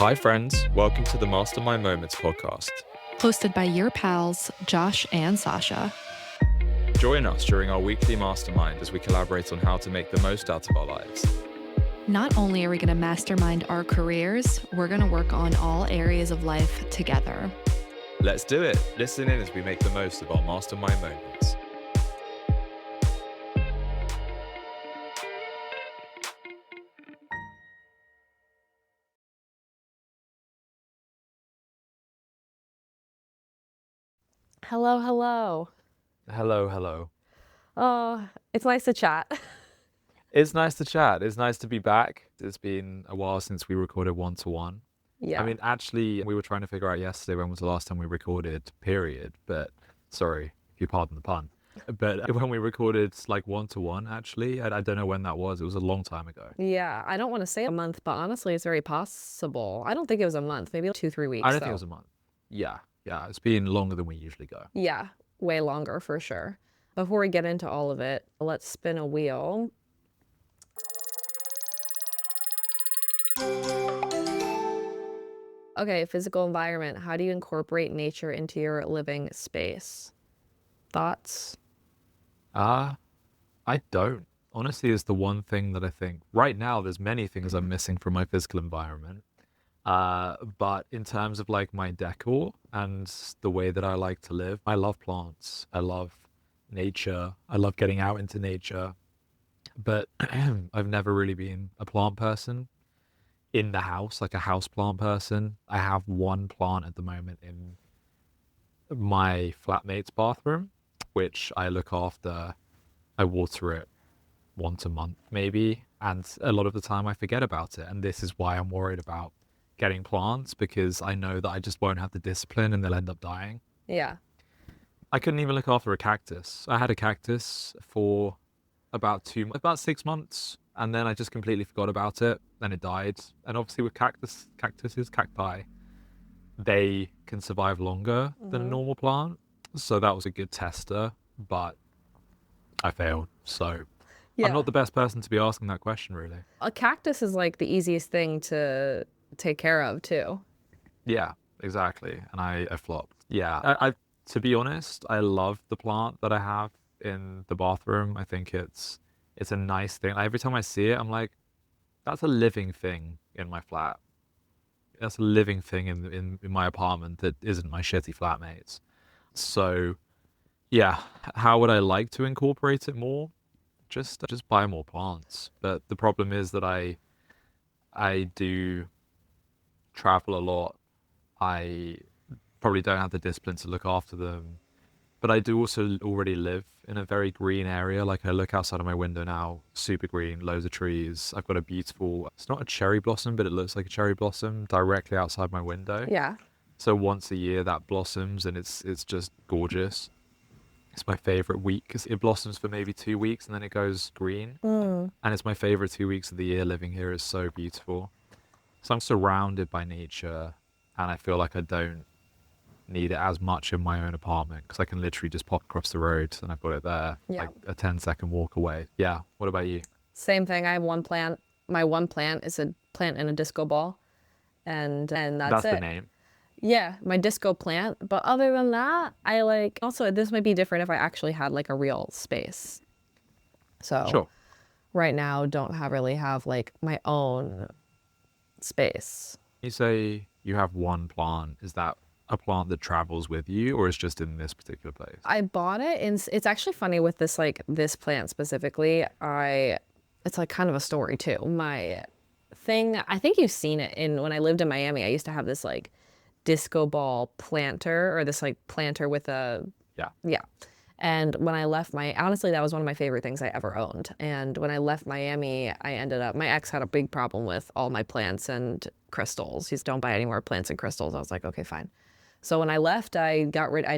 Hi, friends. Welcome to the Mastermind Moments podcast. Hosted by your pals, Josh and Sasha. Join us during our weekly mastermind as we collaborate on how to make the most out of our lives. Not only are we going to mastermind our careers, we're going to work on all areas of life together. Let's do it. Listen in as we make the most of our mastermind moments. Hello, hello. Hello. Oh, it's nice to chat. It's nice to chat. It's nice to be back. It's been a while since we recorded one-to-one. Yeah. I mean, actually, we were trying to figure out yesterday when was the last time we recorded, period. But sorry, if you pardon the pun. But when we recorded like one-to-one, actually, I don't know when that was. It was a long time ago. Yeah, I don't want to say a month, but honestly, it's very possible. I don't think it was a month, maybe 2-3 weeks. I don't think it was a month. Yeah, it's been longer than we usually go. Yeah, way longer for sure. Before we get into all of it, let's spin a wheel. Okay, physical environment. How do you incorporate nature into your living space? Thoughts? I don't. Honestly, it's the one thing that I think right now there's many things I'm missing from my physical environment. But in terms of like my decor and the way that I like to live, I love plants. I love nature. I love getting out into nature. But I've never really been a plant person in the house, like a house plant person. I have one plant at the moment in my flatmate's bathroom, which I look after. I water it once a month, maybe. And a lot of the time I forget about it. And this is why I'm worried about getting plants, because I know that I just won't have the discipline and they'll end up dying. Yeah. I couldn't even look after a cactus. I had a cactus for about 6 months, and then I just completely forgot about it. Then it died. And obviously with cacti, they can survive longer than a normal plant. So that was a good tester, but I failed. So Yeah. I'm not the best person to be asking that question, really. A cactus is like the easiest thing to take care of too. Yeah, exactly. And I flopped. Yeah, I to be honest, I love the plant that I have in the bathroom. I think it's a nice thing. Every time I see it, I'm like, that's a living thing in my flat. That's a living thing in my apartment that isn't my shitty flatmates. So, yeah, how would I like to incorporate it more? Just buy more plants. But the problem is that I do travel a lot. I probably don't have the discipline to look after them. But I do also already live in a very green area. Like, I look outside of my window now, super green, loads of trees. I've got a beautiful, it's not a cherry blossom, but it looks like a cherry blossom directly outside my window. Yeah. So once a year that blossoms, and it's just gorgeous. It's my favorite week because it blossoms for maybe 2 weeks and then it goes green. And it's my favorite 2 weeks of the year. Living here is so beautiful. So I'm surrounded by nature, and I feel like I don't need it as much in my own apartment because I can literally just pop across the road and I've got it there, Yeah. like a 10-second walk away. Yeah. What about you? Same thing. I have one plant. My one plant is a plant in a disco ball, and that's it. the name. Yeah, my disco plant. But other than that, I like, also this might be different if I actually had like a real space. So Sure. right now really have like my own space. You say you have one plant. Is that a plant that travels with you, or is just in this particular place? I bought it, and it's actually funny with this plant specifically. It's like kind of a story too. My thing, I think you've seen it when I lived in Miami. I used to have this like disco ball planter, or this like planter with a yeah. And when I left honestly, that was one of my favorite things I ever owned. And when I left Miami, my ex had a big problem with all my plants and crystals. He's, don't buy any more plants and crystals. I was like, okay, fine. So when I left, I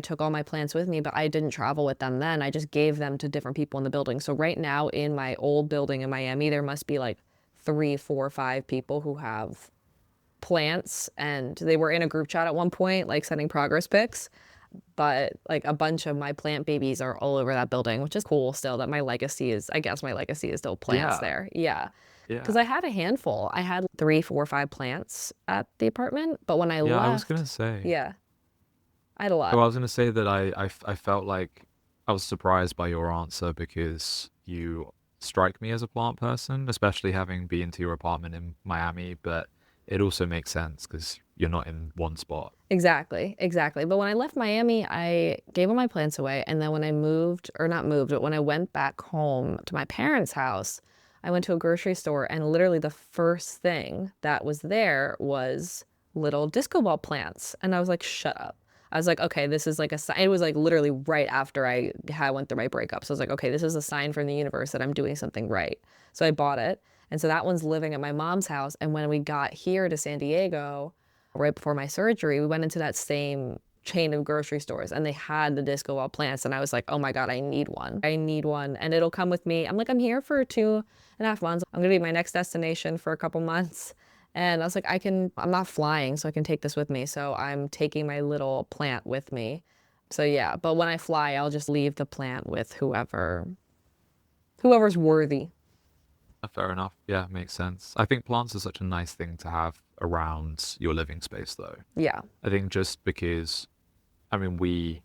took all my plants with me, but I didn't travel with them then. I just gave them to different people in the building. So right now in my old building in Miami, there must be like 3, 4, 5 people who have plants, and they were in a group chat at one point, like sending progress pics. But like a bunch of my plant babies are all over that building, which is cool still, that my legacy is still plants there. Yeah. Because Yeah. I had a handful. I had 3, 4, 5 plants at the apartment, but when I Yeah, I was gonna left, say. yeah, I had a lot. Well, I was gonna say that I felt like I was surprised by your answer because you strike me as a plant person, especially having been to your apartment in Miami, but it also makes sense because you're not in one spot. Exactly, exactly. But when I left Miami, I gave all my plants away. And then when I moved, or not moved, but when I went back home to my parents' house, I went to a grocery store and literally the first thing that was there was little disco ball plants. And I was like, shut up. I was like, okay, this is like a sign. It was like literally right after I went through my breakup. So I was like, okay, this is a sign from the universe that I'm doing something right. So I bought it. And so that one's living at my mom's house. And when we got here to San Diego, right before my surgery, we went into that same chain of grocery stores and they had the disco ball plants. And I was like, oh my God, I need one. I need one. And it'll come with me. I'm like, I'm here for 2.5 months. I'm going to be my next destination for a couple months. And I was like, I'm not flying, so I can take this with me. So I'm taking my little plant with me. So yeah, but when I fly, I'll just leave the plant with whoever's worthy. Fair enough. Yeah, makes sense. I think plants are such a nice thing to have around your living space, though. Yeah. I think just because, I mean,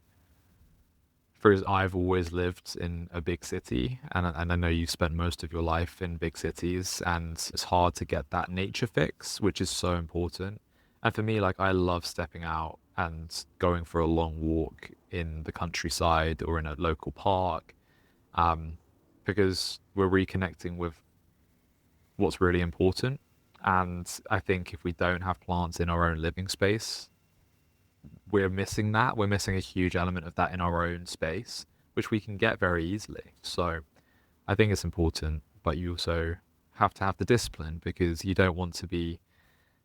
I've always lived in a big city, and I know you've spent most of your life in big cities, and it's hard to get that nature fix, which is so important. And for me, like, I love stepping out and going for a long walk in the countryside or in a local park, um, because we're reconnecting with what's really important. And I think if we don't have plants in our own living space, we're missing that. We're missing a huge element of that in our own space, which we can get very easily. So I think it's important, but you also have to have the discipline because you don't want to be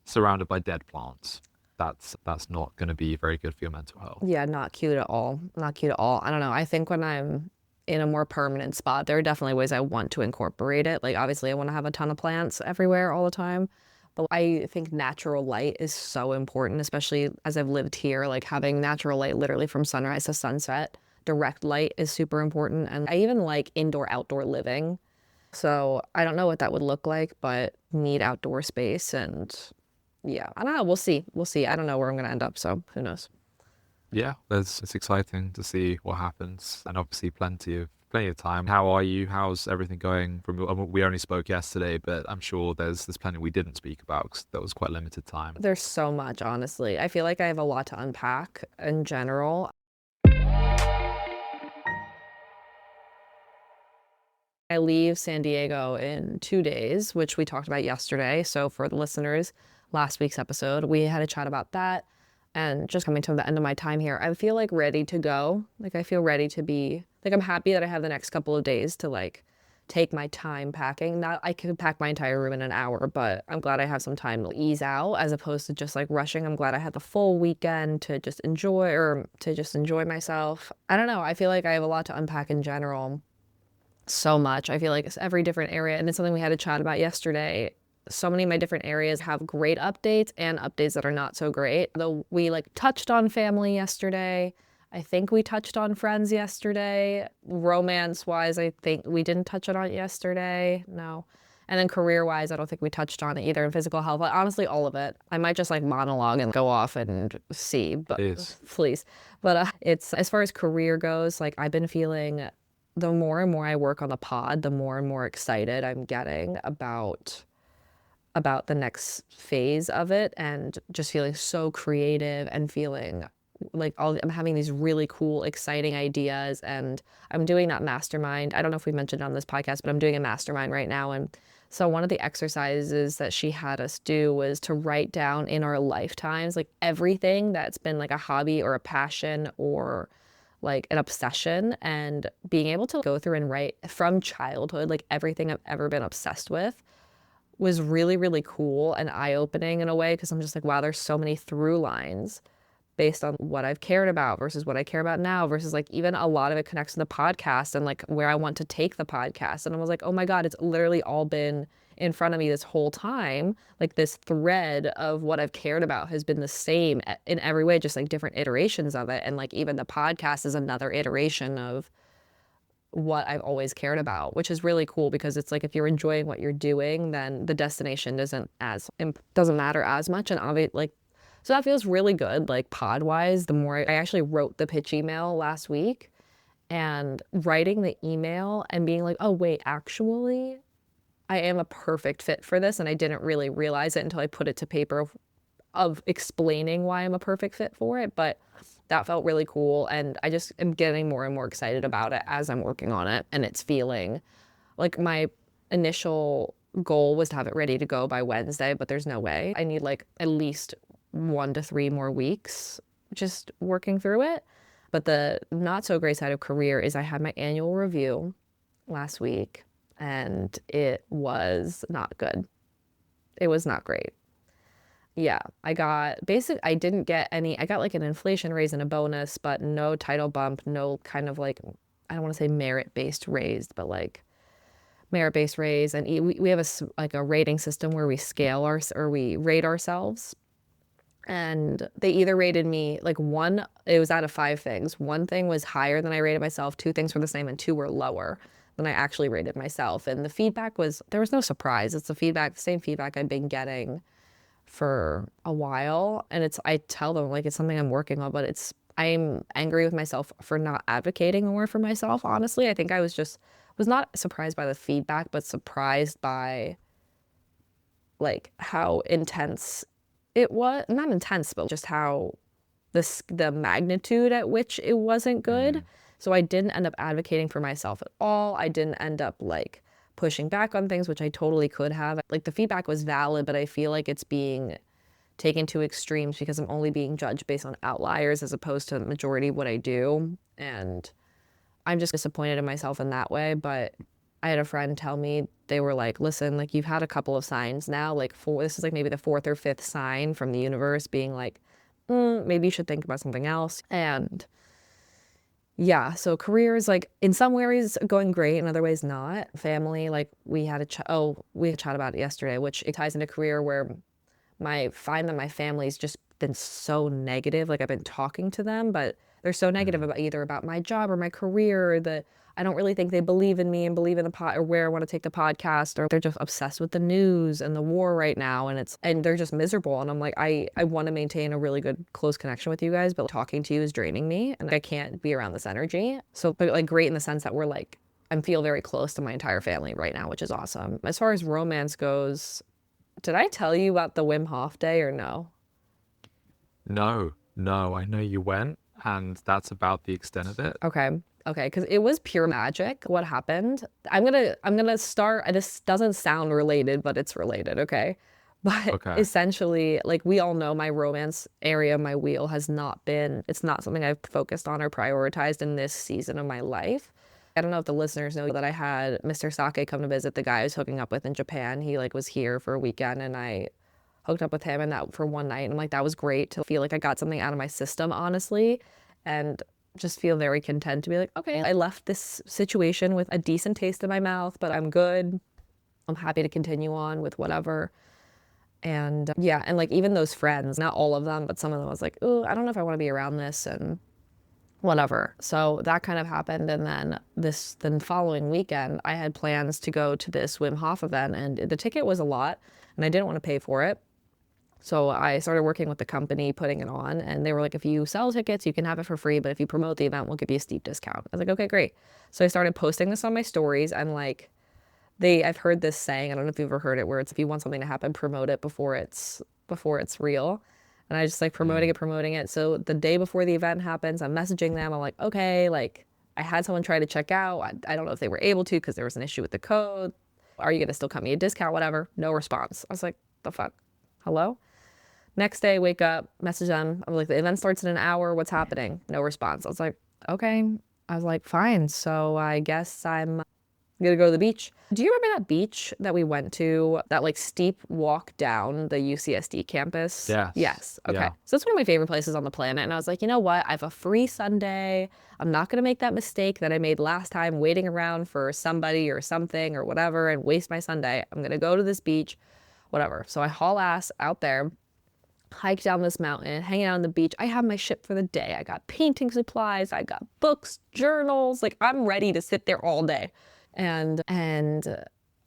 surrounded by dead plants. That's not going to be very good for your mental health. Yeah, not cute at all. Not cute at all. I don't know. I think when I'm in a more permanent spot, there are definitely ways I want to incorporate it. Like, obviously, I want to have a ton of plants everywhere all the time. But I think natural light is so important, especially as I've lived here, like having natural light literally from sunrise to sunset. Direct light is super important. And I even like indoor outdoor living. So I don't know what that would look like, but need outdoor space. And yeah, I don't know. We'll see. We'll see. I don't know where I'm going to end up. So who knows? Yeah, it's exciting to see what happens, and obviously plenty of time. How are you? How's everything going? We only spoke yesterday, but I'm sure there's plenty we didn't speak about because there was quite limited time. There's so much, honestly. I feel like I have a lot to unpack in general. I leave San Diego in 2 days, which we talked about yesterday. So for the listeners, last week's episode, we had a chat about that and just coming to the end of my time here. I feel like ready to go. Like I feel ready to be, like I'm happy that I have the next couple of days to like take my time packing. Not I could pack my entire room in an hour, but I'm glad I have some time to ease out as opposed to just like rushing. I'm glad I had the full weekend to just enjoy myself. I don't know. I feel like I have a lot to unpack in general. So much. I feel like it's every different area, and it's something we had a chat about yesterday. So many of my different areas have great updates and updates that are not so great. Though we like touched on family yesterday. I think we touched on friends yesterday. Romance wise, I think we didn't touch on it yesterday. No. And then career wise, I don't think we touched on it either. In physical health, like, honestly, all of it. I might just like monologue and go off and see, but It is. please. But it's as far as career goes, like I've been feeling the more and more I work on the pod, the more and more excited I'm getting about the next phase of it and just feeling so creative and feeling like I'm having these really cool, exciting ideas. And I'm doing that mastermind. I don't know if we mentioned on this podcast, but I'm doing a mastermind right now. And so one of the exercises that she had us do was to write down in our lifetimes, like everything that's been like a hobby or a passion or like an obsession, and being able to go through and write from childhood, like everything I've ever been obsessed with was really, really cool and eye-opening in a way because I'm just like, wow, there's so many through lines based on what I've cared about versus what I care about now versus like even a lot of it connects to the podcast and like where I want to take the podcast. And I was like, oh my God, it's literally all been in front of me this whole time. Like this thread of what I've cared about has been the same in every way, just like different iterations of it. And like even the podcast is another iteration what I've always cared about, which is really cool because it's like if you're enjoying what you're doing, then the destination doesn't matter as much. And obviously, so that feels really good. Like pod wise, the more I actually wrote the pitch email last week, and writing the email and being like, oh wait, actually, I am a perfect fit for this, and I didn't really realize it until I put it to paper of explaining why I'm a perfect fit for it. But that felt really cool, and I just am getting more and more excited about it as I'm working on it, and it's feeling like my initial goal was to have it ready to go by Wednesday, but there's no way. I need like at least 1 to 3 more weeks just working through it. But the not so great side of career is I had my annual review last week, and it was not good. It was not great. Yeah, I got I didn't get any, I got like an inflation raise and a bonus, but no title bump, no kind of like, I don't want to say merit-based raised, but like merit-based raise. And we have like a rating system where we scale or we rate ourselves. And they either rated me like it was out of 5 things. 1 thing was higher than I rated myself, 2 things were the same, and 2 were lower than I actually rated myself. And the feedback there was no surprise. It's the same feedback I've been getting for a while. And I tell them like it's something I'm working on, but I'm angry with myself for not advocating more for myself. Honestly, I think I was not surprised by the feedback, but surprised by like how intense it was. Not intense, but just how the magnitude at which it wasn't good. So I didn't end up advocating for myself at all. I didn't end up like pushing back on things, which I totally could have. Like the feedback was valid, but I feel like it's being taken to extremes because I'm only being judged based on outliers as opposed to the majority of what I do. And I'm just disappointed in myself in that way. But I had a friend tell me, they were like, listen, like you've had a couple of signs now, like this is like maybe the 4th or 5th sign from the universe being like, maybe you should think about something else. And yeah, so career is like in some ways going great, in other ways not. Family, like we had chat about it yesterday, which it ties into career where I find that my family's just been so negative. Like I've been talking to them, but they're so negative about either about my job or my career, or that I don't really think they believe in me and believe in the or where I want to take the podcast, or they're just obsessed with the news and the war right now, and they're just miserable. And I'm like, I want to maintain a really good close connection with you guys, but talking to you is draining me and I can't be around this energy. So but like great in the sense that I feel very close to my entire family right now, which is awesome. As far as romance goes, did I tell you about the Wim Hof day or no? No, I know you went, and that's about the extent of it. Okay, because it was pure magic. What happened? I'm gonna start. This doesn't sound related, but it's related. Okay, but Okay. essentially, like we all know, my romance area, my wheel it's not something I've focused on or prioritized in this season of my life. I don't know if the listeners know that I had Mr. Sake come to visit, the guy I was hooking up with in Japan. He like was here for a weekend, and I hooked up with him and that for one night. And I'm like, that was great to feel like I got something out of my system, honestly. And just feel very content to be like, okay, I left this situation with a decent taste in my mouth, but I'm good. I'm happy to continue on with whatever. And yeah, and like even those friends, not all of them, but some of them, I was like, oh, I don't know if I want to be around this and whatever. So that kind of happened. And then following weekend, I had plans to go to this Wim Hof event, and the ticket was a lot and I didn't want to pay for it. So I started working with the company putting it on, and they were like, if you sell tickets, you can have it for free, but if you promote the event, we'll give you a steep discount. I was like, okay, great. So I started posting this on my stories, and like I've heard this saying, I don't know if you've ever heard it, where it's if you want something to happen, promote it before it's real. And I just like promoting it. So the day before the event happens, I'm messaging them. I'm like, okay, like I had someone try to check out. I don't know if they were able to because there was an issue with the code. Are you going to still cut me a discount? Whatever. No response. I was like, the fuck? Hello? Next day, wake up, message them. I'm like, the event starts in an hour. What's happening? No response. I was like, okay. I was like, fine. So I guess I'm gonna go to the beach. Do you remember that beach that we went to, that like steep walk down the UCSD campus? Yes. Yes. Okay. Yeah. So it's one of my favorite places on the planet. And I was like, you know what? I have a free Sunday. I'm not gonna make that mistake that I made last time, waiting around for somebody or something or whatever and waste my Sunday. I'm gonna go to this beach, whatever. So I haul ass out there. hike down this mountain, hanging out on the beach. I have my shit for the day. I got painting supplies, I got books, journals. Like, I'm ready to sit there all day. And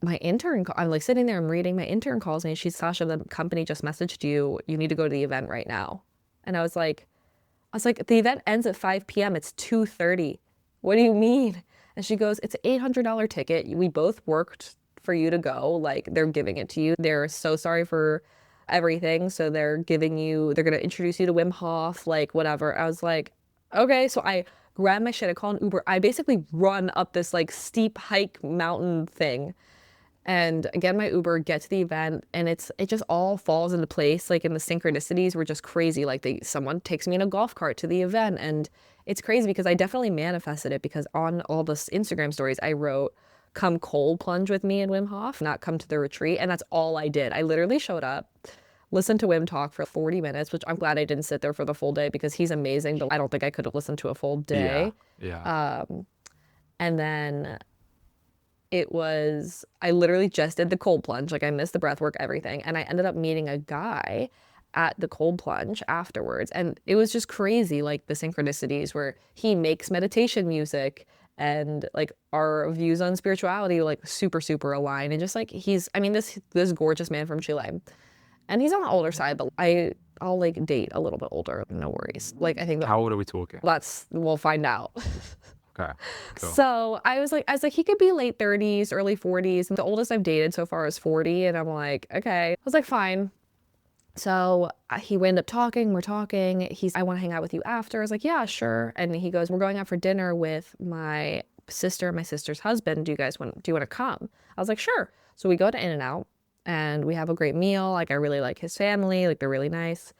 my intern, I'm like sitting there, I'm reading, my intern calls me. She's, Sasha, the company just messaged you. You need to go to the event right now. And I was like, the event ends at 5 p.m. It's 2:30. What do you mean? And she goes, it's an $800 ticket. We both worked for you to go. Like, they're giving it to you. They're so sorry for everything. So they're going to introduce you to Wim Hof, like whatever. I was like, okay. So I grab my shit. I call an Uber. I basically run up this like steep hike mountain thing and get my Uber, get to the event. And it just all falls into place. Like, in the synchronicities were just crazy. Like, someone takes me in a golf cart to the event. And it's crazy because I definitely manifested it, because on all the Instagram stories I wrote, come cold plunge with me and Wim Hof, not come to the retreat. And that's all I did. I literally showed up, listened to Wim talk for 40 minutes, which I'm glad I didn't sit there for the full day because he's amazing, but I don't think I could have listened to a full day. Yeah. And then I literally just did the cold plunge. Like, I missed the breath work, everything. And I ended up meeting a guy at the cold plunge afterwards. And it was just crazy, like the synchronicities where he makes meditation music, and like our views on spirituality like super, super align. And just like this gorgeous man from Chile. And he's on the older side, but I'll like date a little bit older. No worries. Like, I think How old are we talking? we'll find out. Okay, cool. So I was like, he could be late 30s, early 40s. And the oldest I've dated so far is 40. And I'm like, okay. I was like, fine. So he wound up talking, we're talking. I want to hang out with you after. I was like, yeah, sure. And he goes, we're going out for dinner with my sister and my sister's husband. Do you want to come? I was like, sure. So we go to In-N-Out and we have a great meal. Like, I really like his family. Like, they're really nice.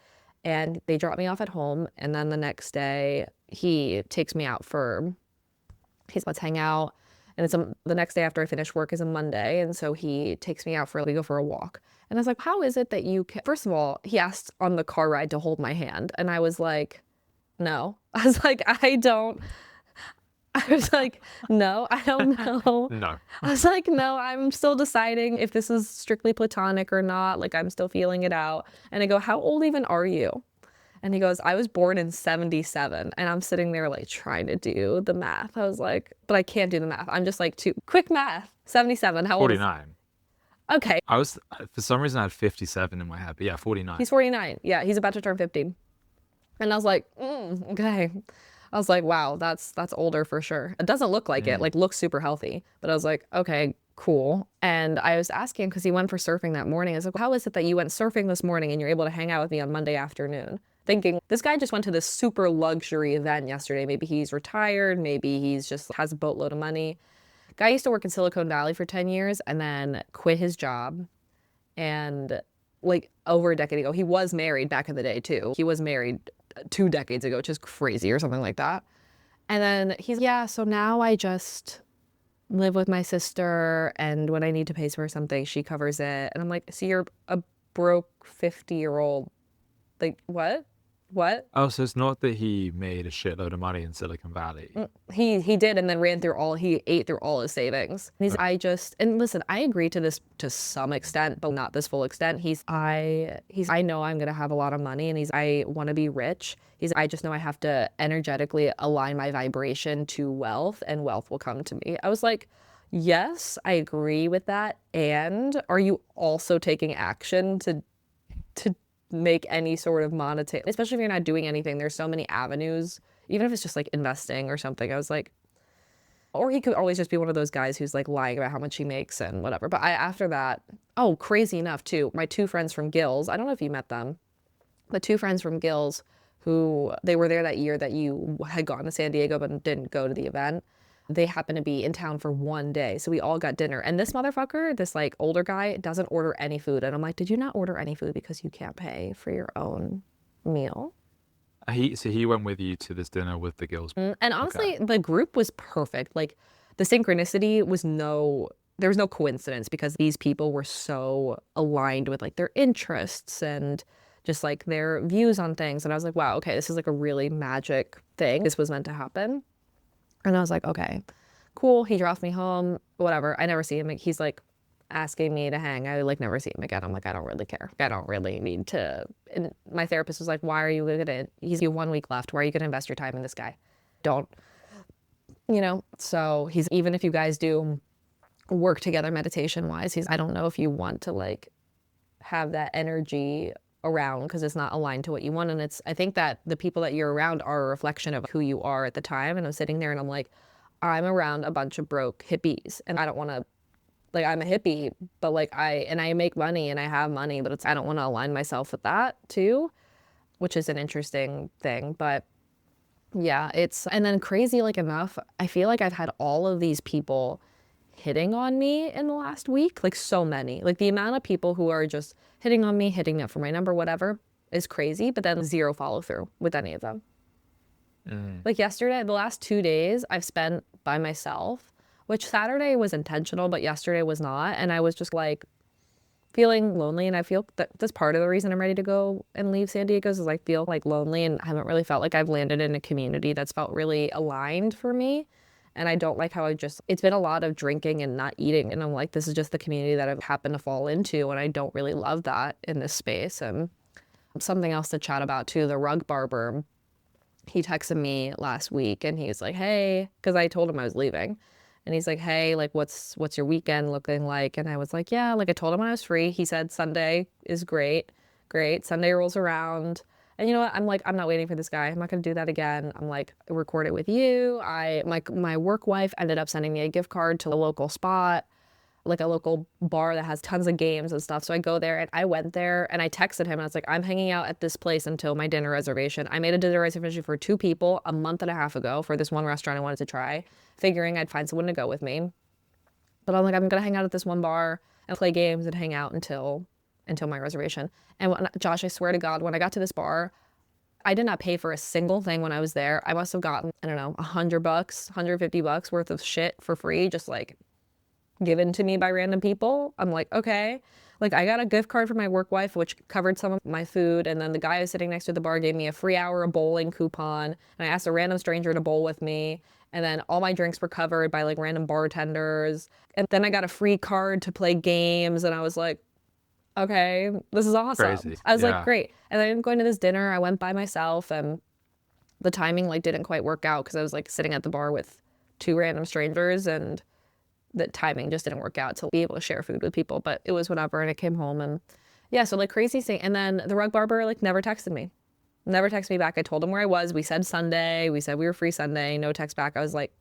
And they drop me off at home. And then the next day he takes me out let's hang out. And it's the next day after I finish work is a Monday. And so he takes me out we go for a walk. And I was like, how is it that first of all, he asked on the car ride to hold my hand. And I was like, no. I was like, no, I don't know. No. I was like, no, I'm still deciding if this is strictly platonic or not. Like, I'm still feeling it out. And I go, how old even are you? And he goes, I was born in 1977. And I'm sitting there like trying to do the math. I was like, but I can't do the math. I'm just like, quick math. 1977. How old 49. Okay. I was, for some reason, I had 57 in my head, but yeah, 49. He's 49. Yeah, he's about to turn 50. And I was like, okay. I was like, wow, that's older for sure. It doesn't look like it, like looks super healthy. But I was like, okay, cool. And I was asking because he went for surfing that morning. I was like, how is it that you went surfing this morning and you're able to hang out with me on Monday afternoon? Thinking, this guy just went to this super luxury event yesterday. Maybe he's retired. Maybe he's just has a boatload of money. Guy used to work in Silicon Valley for 10 years and then quit his job. And like over a decade ago, he was married back in the day too. He was married 2 decades ago, which is crazy, or something like that. And then so now I just live with my sister, and when I need to pay for something, she covers it. And I'm like, so you're a broke 50-year-old. Like, what? Oh, so it's not that he made a shitload of money in Silicon Valley. He did, and then he ate through all his savings. And listen, I agree to this to some extent, but not this full extent. I know I'm gonna have a lot of money, and I want to be rich. I just know I have to energetically align my vibration to wealth, and wealth will come to me. I was like, yes, I agree with that. And are you also taking action to make any sort of monetary, especially if you're not doing anything? There's so many avenues, even if it's just like investing or something. I was like, or he could always just be one of those guys who's like lying about how much he makes and whatever. But after that, crazy enough too, my 2 friends from Gills, I don't know if you met them, but 2 friends from Gills who, they were there that year that you had gone to San Diego but didn't go to the event. They happened to be in town for 1 day. So we all got dinner. And this motherfucker, this like older guy, doesn't order any food. And I'm like, did you not order any food because you can't pay for your own meal? So he went with you to this dinner with the girls. And honestly, the group was perfect. Like, the synchronicity there was no coincidence, because these people were so aligned with like their interests and just like their views on things. And I was like, wow, okay, this is like a really magic thing. This was meant to happen. And I was like, okay, cool. He drops me home, whatever. I never see him. He's like asking me to hang. I like never see him again. I'm like, I don't really care. I don't really need to. And my therapist was like, why are you gonna, he's you 1 week left. Why are you gonna invest your time in this guy? Don't, so he's, even if you guys do work together meditation wise, I don't know if you want to like have that energy around because it's not aligned to what you want. And I think that the people that you're around are a reflection of who you are at the time. And I'm sitting there and I'm like, I'm around a bunch of broke hippies and I don't want to, like, I'm a hippie, but like I make money and I have money, but I don't want to align myself with that too, which is an interesting thing. But yeah, and then crazy like enough, I feel like I've had all of these people hitting on me in the last week, like so many. Like the amount of people who are just hitting on me, hitting me up for my number, whatever, is crazy, but then zero follow through with any of them. Like yesterday, the last 2 days I've spent by myself, which Saturday was intentional, but yesterday was not. And I was just like feeling lonely. And I feel that's part of the reason I'm ready to go and leave San Diego is I feel like lonely and I haven't really felt like I've landed in a community that's felt really aligned for me. And I don't like how it's been a lot of drinking and not eating. And I'm like, this is just the community that I've happened to fall into. And I don't really love that in this space. And something else to chat about too, the rug barber, he texted me last week and he's like, hey, because I told him I was leaving. And he's like, hey, like, what's your weekend looking like? And I was like, yeah, like I told him when I was free. He said Sunday is great. Sunday rolls around. And you know what? I'm like, I'm not waiting for this guy. I'm not going to do that again. I'm like, record it with you. My work wife ended up sending me a gift card to a local spot, like a local bar that has tons of games and stuff. So I go there and I went there and I texted him and I was like, I'm hanging out at this place until my dinner reservation. I made a dinner reservation for 2 people a month and a half ago for this one restaurant I wanted to try, figuring I'd find someone to go with me. But I'm like, I'm going to hang out at this one bar and play games and hang out until my reservation. And Josh, I swear to God, when I got to this bar, I did not pay for a single thing when I was there. I must have gotten, I don't know, $100, $150 worth of shit for free, just like given to me by random people. I'm like, okay. Like I got a gift card from my work wife, which covered some of my food. And then the guy who was sitting next to the bar gave me a free hour of bowling coupon. And I asked a random stranger to bowl with me. And then all my drinks were covered by like random bartenders. And then I got a free card to play games. And I was like, okay, this is awesome. Crazy. I was Yeah. like, great. And then going to this dinner, I went by myself and the timing like didn't quite work out because I was like sitting at the bar with 2 random strangers and the timing just didn't work out to be able to share food with people, but it was whatever. And I came home and yeah, so like crazy thing. And then the rug barber like never texted me back. I told him where I was. We said Sunday. We said we were free Sunday. No text back. I was like,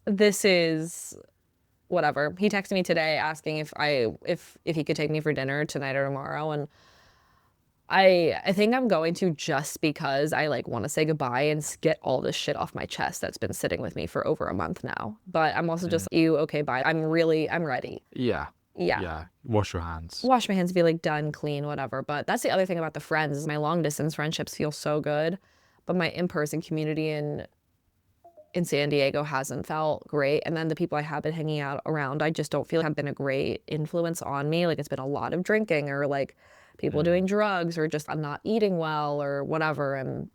this is whatever. He texted me today asking if he could take me for dinner tonight or tomorrow. And I think I'm going to just because I like want to say goodbye and get all this shit off my chest that's been sitting with me for over a month now. But I'm also just, okay, bye. I'm ready. Yeah. Yeah. Yeah. Wash your hands. Wash my hands, be like done, clean, whatever. But that's the other thing about the friends is my long distance friendships feel so good. But my in-person community in San Diego hasn't felt great. And then the people I have been hanging out around, I just don't feel have been a great influence on me. Like it's been a lot of drinking or like people doing drugs or just I'm not eating well or whatever. And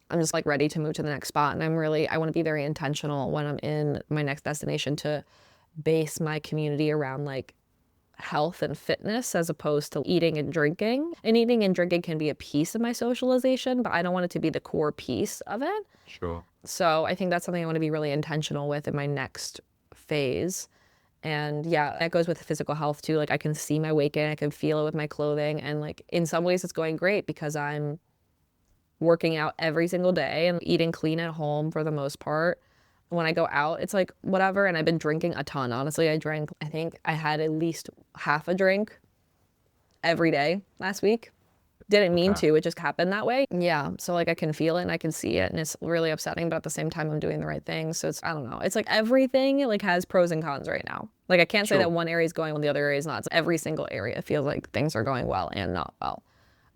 I'm just like ready to move to the next spot. And I want to be very intentional when I'm in my next destination to base my community around like health and fitness as opposed to eating and drinking. And eating and drinking can be a piece of my socialization, but I don't want it to be the core piece of it. Sure. So I think that's something I want to be really intentional with in my next phase. And yeah, that goes with physical health too. Like I can see my weight gain, I can feel it with my clothing. And like in some ways it's going great because I'm working out every single day and eating clean at home for the most part. When I go out, it's like whatever. And I've been drinking a ton. Honestly, I think I had at least half a drink every day last week. Didn't mean to, it just happened that way. Yeah, so like I can feel it and I can see it and it's really upsetting, but at the same time I'm doing the right thing. So it's, I don't know, it's like everything like has pros and cons right now. Like I can't say that one area is going well, the other area is not. It's every single area feels like things are going well and not well.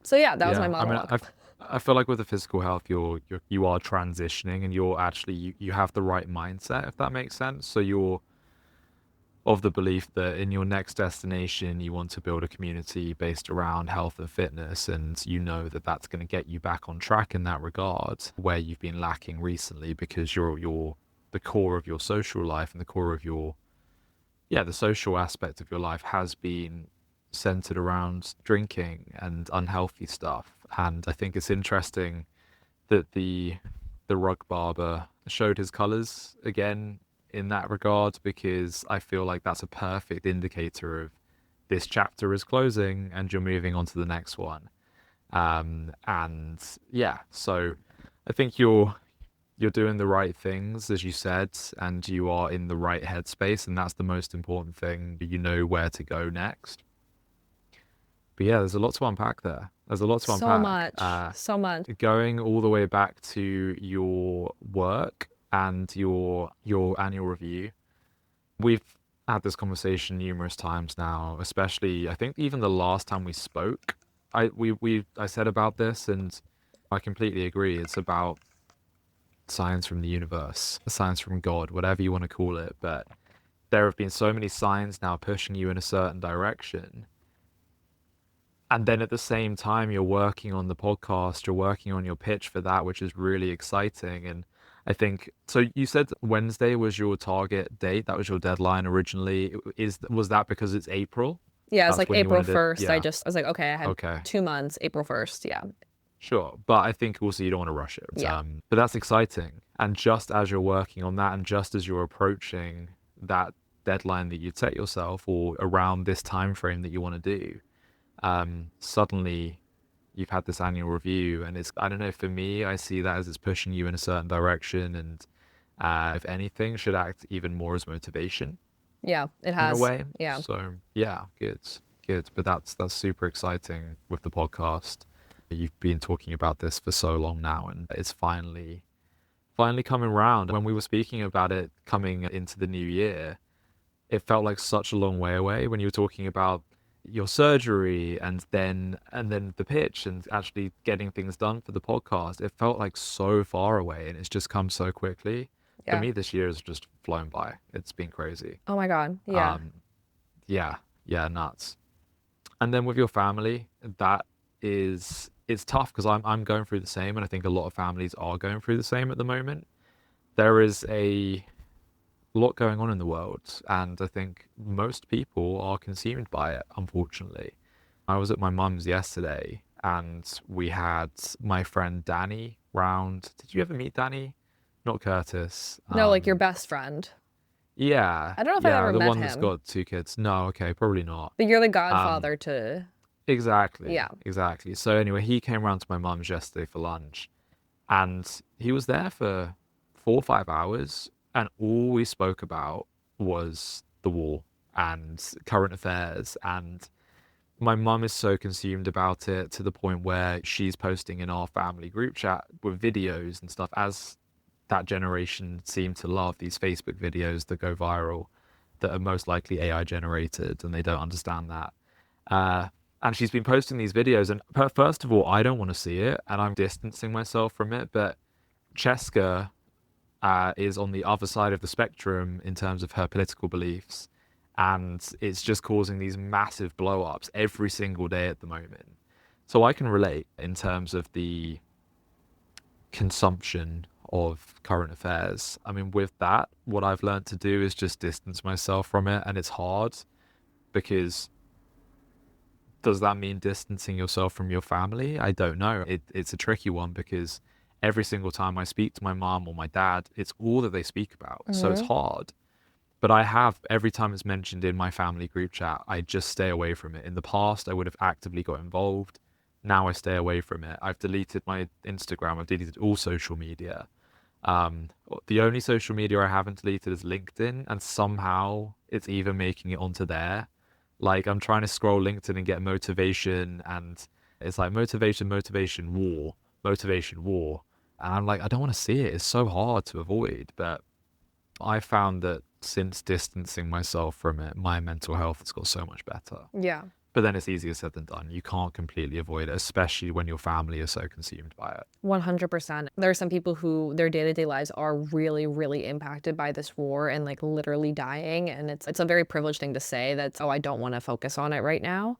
So yeah, that was my monologue. I mean, I feel like with the physical health, you are transitioning and you're actually, you have the right mindset, if that makes sense. So you're of the belief that in your next destination, you want to build a community based around health and fitness. And you know that that's going to get you back on track in that regard where you've been lacking recently because you're the core of your social life and the core of your yeah, the social aspect of your life has been centered around drinking and unhealthy stuff. And I think it's interesting that the rug barber showed his colors again in that regard, because I feel like that's a perfect indicator of this chapter is closing and you're moving on to the next one. And yeah, so I think you're doing the right things, as you said, and you are in the right headspace, and that's the most important thing. You know where to go next. But yeah, there's a lot to unpack there. There's a lot to So unpack. much, so much. Going all the way back to your work and your annual review. We've had this conversation numerous times now, especially I think even the last time we spoke, I said about this, and I completely agree. It's about signs from the universe, signs from God, whatever you want to call it. But there have been so many signs now pushing you in a certain direction. And then at the same time, you're working on the podcast, you're working on your pitch for that, which is really exciting. And I think, so you said Wednesday was your target date. That was your deadline originally. Was that because it's April? Yeah, it's That's like when you April wanted it? 1st. Yeah. I was like, okay, I had Okay. 2 months, April 1st. Yeah. Sure. But I think also you don't want to rush it. Yeah. But that's exciting. And just as you're working on that, and just as you're approaching that deadline that you'd set yourself, or around this time frame that you want to do, suddenly you've had this annual review, and it's, I don't know, for me, I see that as it's pushing you in a certain direction, and if anything, should act even more as motivation Yeah, it in a has. way. Yeah. So yeah, good, good. But that's super exciting with the podcast. You've been talking about this for so long now, and it's finally coming round. When we were speaking about it coming into the new year, it felt like such a long way away when you were talking about your surgery, and then the pitch, and actually getting things done for the podcast. It felt like so far away, and it's just come so quickly. For Yeah. me, this year has just flown by. It's been crazy. Oh my God. Yeah. Um, yeah, yeah, nuts. And then with your family, that is, it's tough because I'm going through the same, and I think a lot of families are going through the same at the moment. There is a lot going on in the world, and I think most people are consumed by it, unfortunately. I was at my mum's yesterday, and we had my friend Danny round. Did you ever meet Danny? Not Curtis. No, like your best friend. Yeah, I don't know if I've yeah, ever the met one that's him, got two kids. No, okay, probably not. but you're the Um, godfather to, exactly, yeah. exactly. So anyway, he came round to my mum's yesterday for lunch, and he was there for 4 or 5 hours, and all we spoke about was the war and current affairs. And my mum is so consumed about it, to the point where she's posting in our family group chat with videos and stuff, as that generation seem to love these Facebook videos that go viral, that are most likely AI generated, and they don't understand that. Uh, and she's been posting these videos, and first of all, I don't want to see it, and I'm distancing myself from it. But Cheska is on the other side of the spectrum in terms of her political beliefs, and it's just causing these massive blow ups every single day at the moment. So I can relate in terms of the consumption of current affairs. I mean, with that, what I've learned to do is just distance myself from it, and it's hard because, does that mean distancing yourself from your family? I don't know. It's a tricky one, because every single time I speak to my mom or my dad, it's all that they speak about. So it's Hmm. hard. But I have, every time it's mentioned in my family group chat, I just stay away from it. In the past, I would have actively got involved. Now I stay away from it. I've deleted my Instagram. I've deleted all social media. Um, the only social media I haven't deleted is LinkedIn, and somehow it's even making it onto there. Like, I'm trying to scroll LinkedIn and get motivation, and it's like motivation, motivation, war, motivation, war. And I'm like, I don't want to see it. It's so hard to avoid. But I found that since distancing myself from it, my mental health has got so much better. Yeah. But then it's easier said than done. You can't completely avoid it, especially when your family is so consumed by it. 100%. There are some people who their day-to-day lives are really, really impacted by this war and like literally dying. And it's a very privileged thing to say that, oh, I don't want to focus on it right now.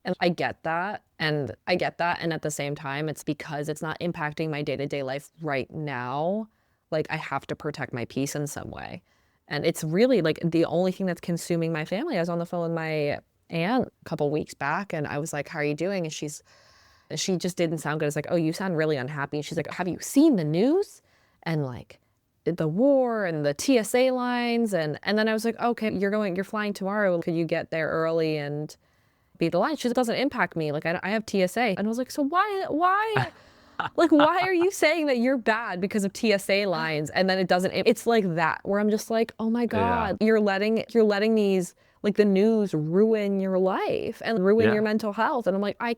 And I get that. And I get that. And at the same time, it's because it's not impacting my day-to-day life right now. Like I have to protect my peace in some way. And it's really like the only thing that's consuming my family. I was on the phone with my aunt a couple weeks back and I was like, how are you doing? And she just didn't sound good. It's like, oh, you sound really unhappy. And she's like, have you seen the news? And like the war and the TSA lines. And then I was like, okay, you're flying tomorrow. Could you get there early and be the line? She doesn't impact me. Like I have TSA. And I was like, so why, like, why are you saying that you're bad because of TSA lines? And then it doesn't, it's like that where I'm just like, oh my Yeah. God, you're letting these, like the news ruin your life and ruin your Yeah. mental health. And I'm like, I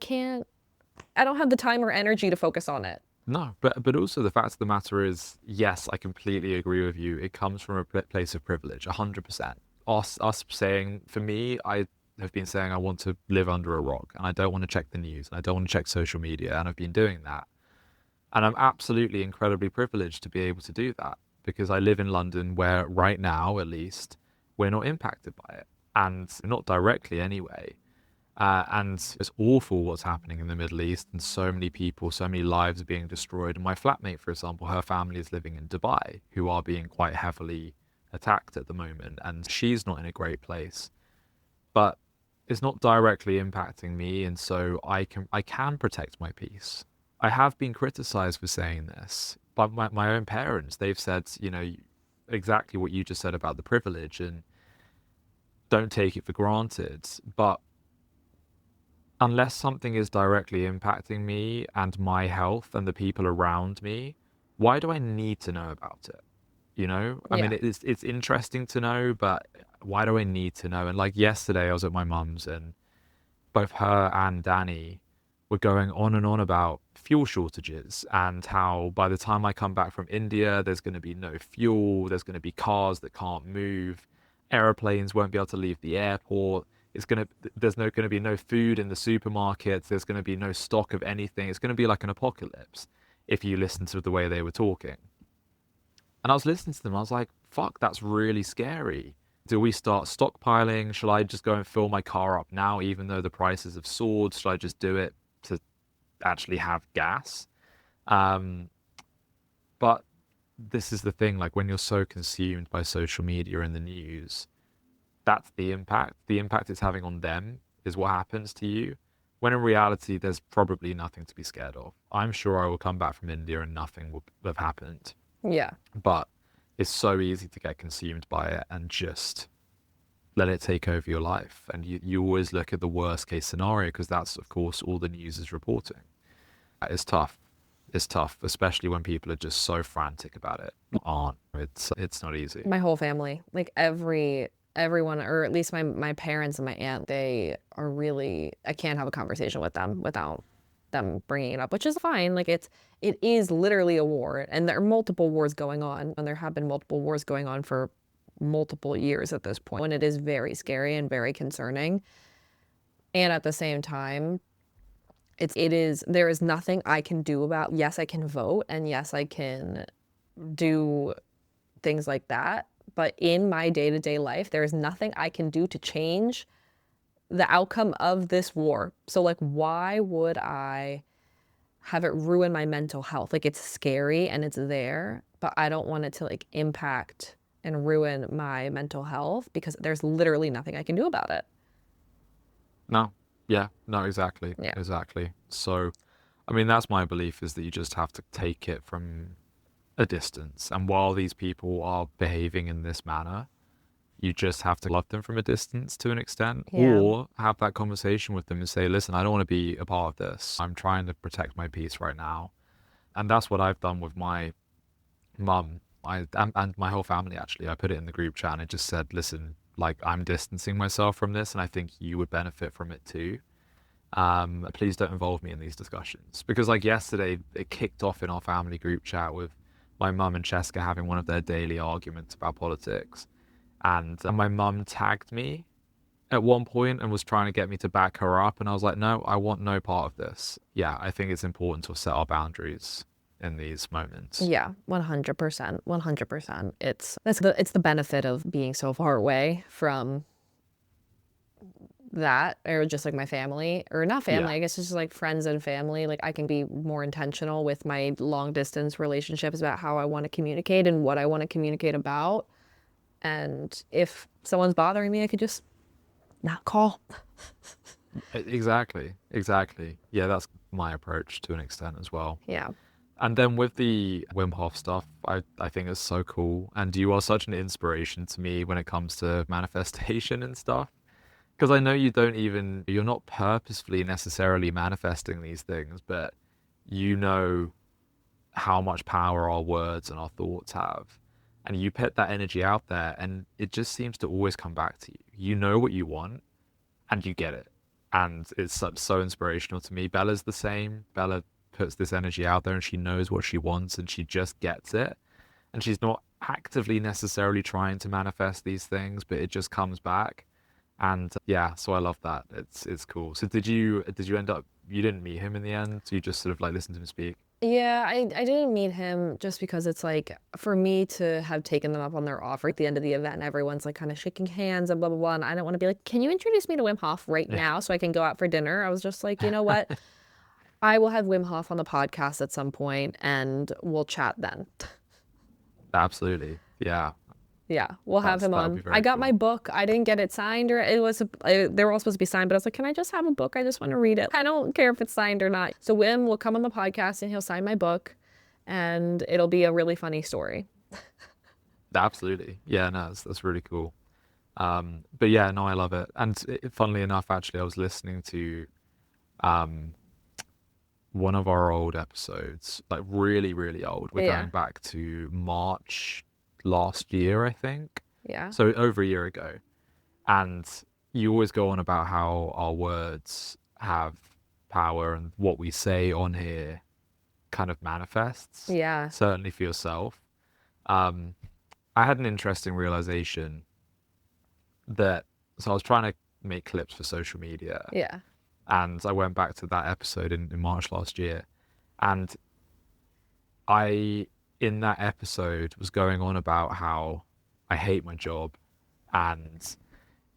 don't have the time or energy to focus on it. No, but also the fact of the matter is, yes, I completely agree with you. It comes from a place of privilege, 100%. Us saying, for me, I have been saying I want to live under a rock and I don't want to check the news and I don't want to check social media, and I've been doing that. And I'm absolutely incredibly privileged to be able to do that because I live in London where right now, at least, we're not impacted by it, and not directly anyway. And it's awful what's happening in the Middle East, and so many people, so many lives are being destroyed. And my flatmate, for example, her family is living in Dubai, who are being quite heavily attacked at the moment, and she's not in a great place. But it's not directly impacting me, and so I can protect my peace. I have been criticized for saying this by my own parents. They've said, exactly what you just said about the privilege and don't take it for granted. But unless something is directly impacting me and my health and the people around me, why do I need to know about it? I mean, Yeah. it's interesting to know, but why do I need to know? And like yesterday, I was at my mum's and both her and Danny were going on and on about fuel shortages and how by the time I come back from India, there's going to be no fuel, there's going to be cars that can't move, airplanes won't be able to leave the airport. There's no going to be no food in the supermarkets. There's going to be no stock of anything. It's going to be like an apocalypse if you listen to the way they were talking. And I was listening to them. I was like, fuck, that's really scary. Do we start stockpiling? Shall I just go and fill my car up now, even though the prices have soared? Should I just do it to actually have gas? Um, but this is the thing, like when you're so consumed by social media and the news, that's the impact. The impact it's having on them is what happens to you. When in reality, there's probably nothing to be scared of. I'm sure I will come back from India and nothing will have happened. Yeah. But it's so easy to get consumed by it and just let it take over your life. And you always look at the worst case scenario because that's, of course, all the news is reporting. It's tough. It's tough, especially when people are just so frantic about it. Aren't. It's not easy. My whole family, like everyone, or at least my parents and my aunt, they are really, I can't have a conversation with them without them bringing it up, which is fine. Like it is literally a war, and there are multiple wars going on, and there have been multiple wars going on for multiple years at this point, and it is very scary and very concerning. And at the same time, there is nothing I can do about, yes, I can vote, and yes, I can do things like that. But in my day-to-day life, there is nothing I can do to change the outcome of this war. So like, why would I have it ruin my mental health? Like, it's scary and it's there, but I don't want it to like impact and ruin my mental health because there's literally nothing I can do about it. No. Yeah. No, exactly. Yeah. Exactly. So, I mean, that's my belief, is that you just have to take it from a distance. And while these people are behaving in this manner, you just have to love them from a distance to an extent, Yeah. or have that conversation with them and say, listen, I don't want to be a part of this. I'm trying to protect my peace right now. And that's what I've done with my mum and my whole family, actually. I put it in the group chat and I just said, listen, like, I'm distancing myself from this and I think you would benefit from it too. Please don't involve me in these discussions. Because like yesterday, it kicked off in our family group chat with my mum and Cheska having one of their daily arguments about politics. And my mum tagged me at one point and was trying to get me to back her up. And I was like, no, I want no part of this. Yeah, I think it's important to set our boundaries in these moments. Yeah, 100%. 100%. It's the benefit of being so far away from that, or just like my family, or not family, Yeah. I guess it's just like friends and family. Like I can be more intentional with my long distance relationships about how I want to communicate and what I want to communicate about. And if someone's bothering me, I could just not call. Exactly. Exactly. Yeah, that's my approach to an extent as well. Yeah. And then with the Wim Hof stuff, I think it's so cool. And you are such an inspiration to me when it comes to manifestation and stuff. Because I know you're not purposefully necessarily manifesting these things, but you know how much power our words and our thoughts have. And you put that energy out there, and it just seems to always come back to you. You know what you want, and you get it. And it's so inspirational to me. Bella's the same. Bella puts this energy out there, and she knows what she wants, and she just gets it. And she's not actively necessarily trying to manifest these things, but it just comes back. And yeah, so I love that. It's cool. So did you end up, you didn't meet him in the end? So you just sort of like listened to him speak? Yeah, I didn't meet him just because it's like for me to have taken them up on their offer at the end of the event and everyone's like kind of shaking hands and blah blah blah. And I don't want to be like, can you introduce me to Wim Hof right Yeah. now so I can go out for dinner? I was just like, you know what? I will have Wim Hof on the podcast at some point and we'll chat then. Absolutely. Yeah. Yeah, we'll have him That would on. be I very got my cool. book. I didn't get it signed or it was, they were all supposed to be signed, but I was like, can I just have a book? I just want to read it. I don't care if it's signed or not. So Wim will come on the podcast and he'll sign my book and it'll be a really funny story. Absolutely. Yeah, no, that's really cool. But yeah, no, I love it. And funnily enough, actually, I was listening to um one of our old episodes, like really, really old. We're Yeah, going back to March last year, I think. yeah, So over a year ago. And you always go on about how our words have power and what we say on here kind of manifests, yeah, certainly for yourself. Um, I had an interesting realization that, so I was trying to make clips for social media, yeah, and I went back to that episode in March last year, and I, in that episode, was going on about how I hate my job and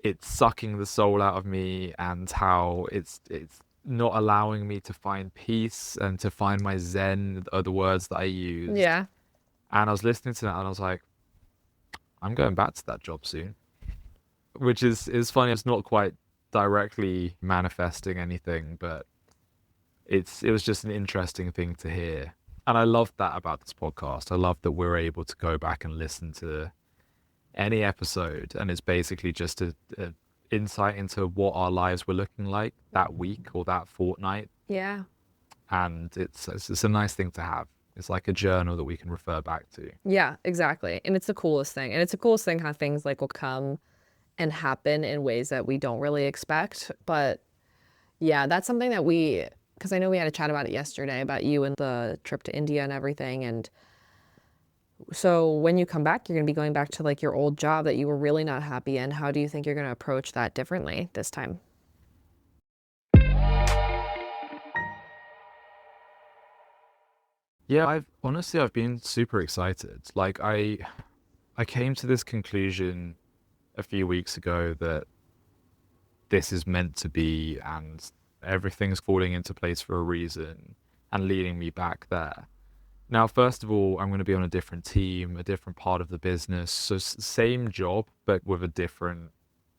it's sucking the soul out of me, and how it's not allowing me to find peace and to find my zen are the words that I used. yeah, And I was listening to that and I was like, I'm going back to that job soon. Which is funny. It's not quite directly manifesting anything, but it was just an interesting thing to hear. And I love that about this podcast. I love that we're able to go back and listen to any episode, and it's basically just a insight into what our lives were looking like that week or that fortnight. yeah, And it's a nice thing to have. It's like a journal that we can refer back to. yeah, exactly. And it's the coolest thing. And it's the coolest thing how things like will come and happen in ways that we don't really expect. But yeah, that's something that because I know we had a chat about it yesterday about you and the trip to India and everything. And so when you come back, you're going to be going back to like your old job that you were really not happy in. How do you think you're going to approach that differently this time? Yeah, I've been super excited. Like I came to this conclusion a few weeks ago that this is meant to be, and everything's falling into place for a reason and leading me back there. Now, first of all, I'm going to be on a different team, a different part of the business. So same job, but with a different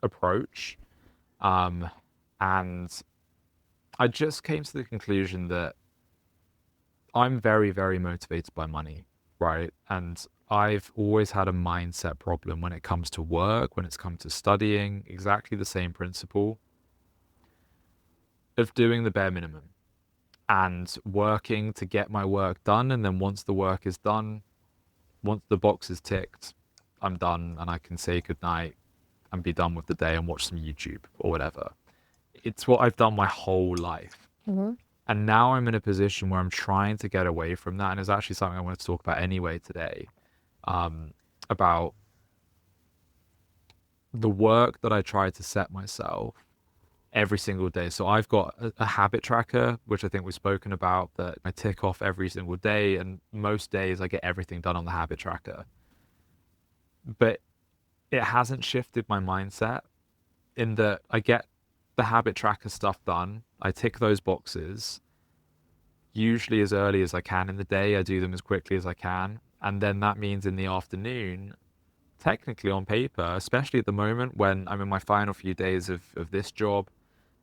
approach. Um, and I just came to the conclusion that I'm very, very motivated by money, right? And I've always had a mindset problem when it comes to work, when it's come to studying, exactly the same principle of doing the bare minimum and working to get my work done. And then once the work is done, once the box is ticked, I'm done and I can say goodnight and be done with the day and watch some YouTube or whatever. It's what I've done my whole life. Mm-hmm. And now I'm in a position where I'm trying to get away from that. And it's actually something I wanted to talk about anyway today, about the work that I try to set myself every single day. So I've got a habit tracker, which I think we've spoken about, that I tick off every single day. And most days I get everything done on the habit tracker. But it hasn't shifted my mindset in that I get the habit tracker stuff done. I tick those boxes usually as early as I can in the day. I do them as quickly as I can. And then that means in the afternoon, technically on paper, especially at the moment when I'm in my final few days of this job